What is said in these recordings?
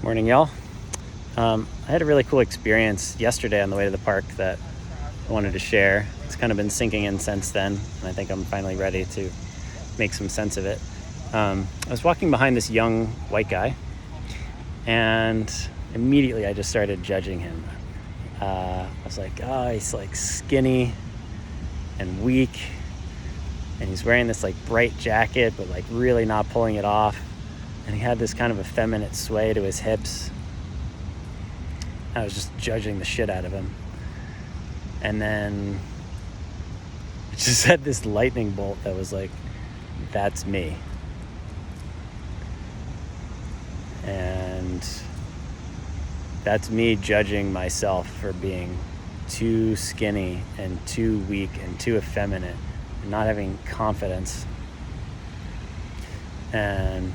Morning, y'all. I had a really cool experience yesterday on the way to the park that I wanted to share. It's kind of been sinking in since then, and I think I'm finally ready to make some sense of it. I was walking behind this young white guy, and immediately I just started judging him. I was like, oh, he's like skinny and weak, and he's wearing this like bright jacket, but like really not pulling it off. And he had this kind of effeminate sway to his hips. I was just judging the shit out of him. And then it just had this lightning bolt that was like, that's me. And that's me judging myself for being too skinny and too weak and too effeminate and not having confidence. And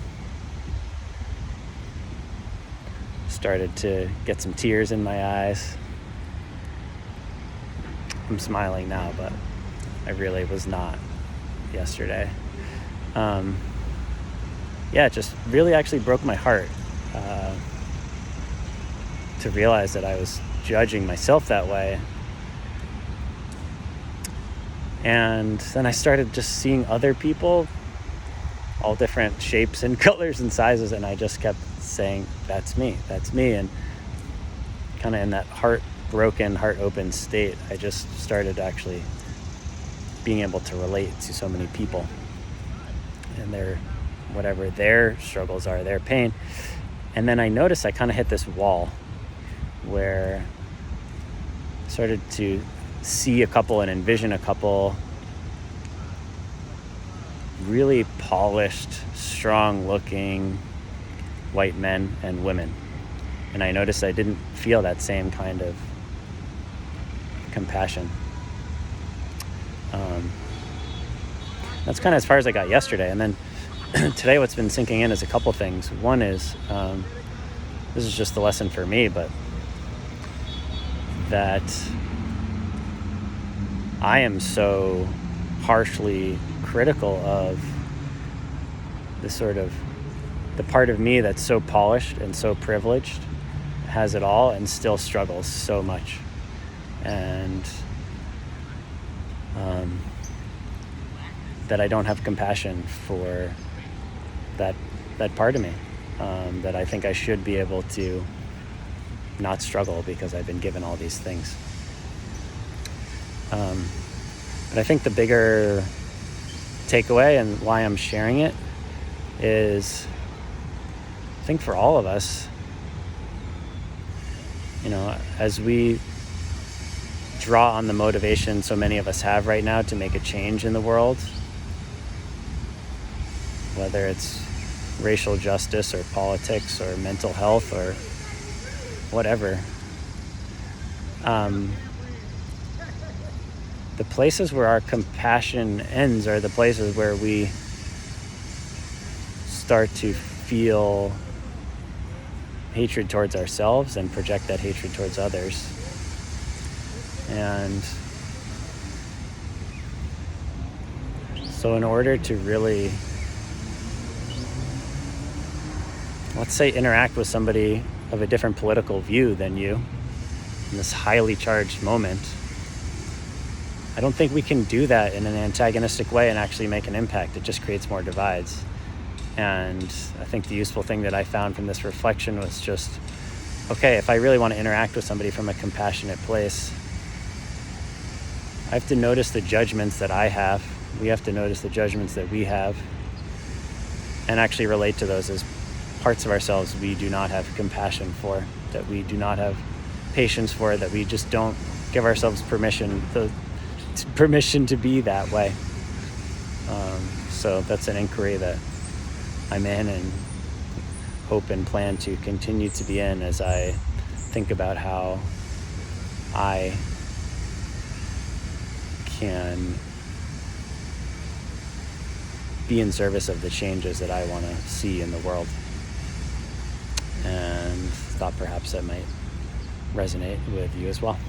started to get some tears in my eyes. I'm smiling now, but I really was not yesterday. It just really actually broke my heart to realize that I was judging myself that way. And then I started just seeing other people, all different shapes and colors and sizes, and I just kept saying, that's me, and kind of in that heartbroken, heart open state, I just started actually being able to relate to so many people and whatever their struggles are, their pain. And then I noticed I kind of hit this wall where I started to see a couple and envision a couple really polished, strong-looking white men and women. And I noticed I didn't feel that same kind of compassion. That's kind of as far as I got yesterday. And then today what's been sinking in is a couple things. One is, this is just the lesson for me, but that I am so harshly critical of the part of me that's so polished and so privileged, has it all, and still struggles so much. And that I don't have compassion for that part of me, that I think I should be able to not struggle because I've been given all these things. But I think the bigger takeaway and why I'm sharing it is, I think for all of us, as we draw on the motivation so many of us have right now to make a change in the world, whether it's racial justice or politics or mental health or whatever, the places where our compassion ends are the places where we start to feel hatred towards ourselves and project that hatred towards others. And so in order to really, let's say, interact with somebody of a different political view than you in this highly charged moment, I don't think we can do that in an antagonistic way and actually make an impact. It just creates more divides. And I think the useful thing that I found from this reflection was just, okay, if I really want to interact with somebody from a compassionate place, I have to notice the judgments that I have. We have to notice the judgments that we have and actually relate to those as parts of ourselves we do not have compassion for, that we do not have patience for, that we just don't give ourselves permission to be that way. So that's an inquiry that I'm in and hope and plan to continue to be in as I think about how I can be in service of the changes that I want to see in the world. And thought perhaps that might resonate with you as well.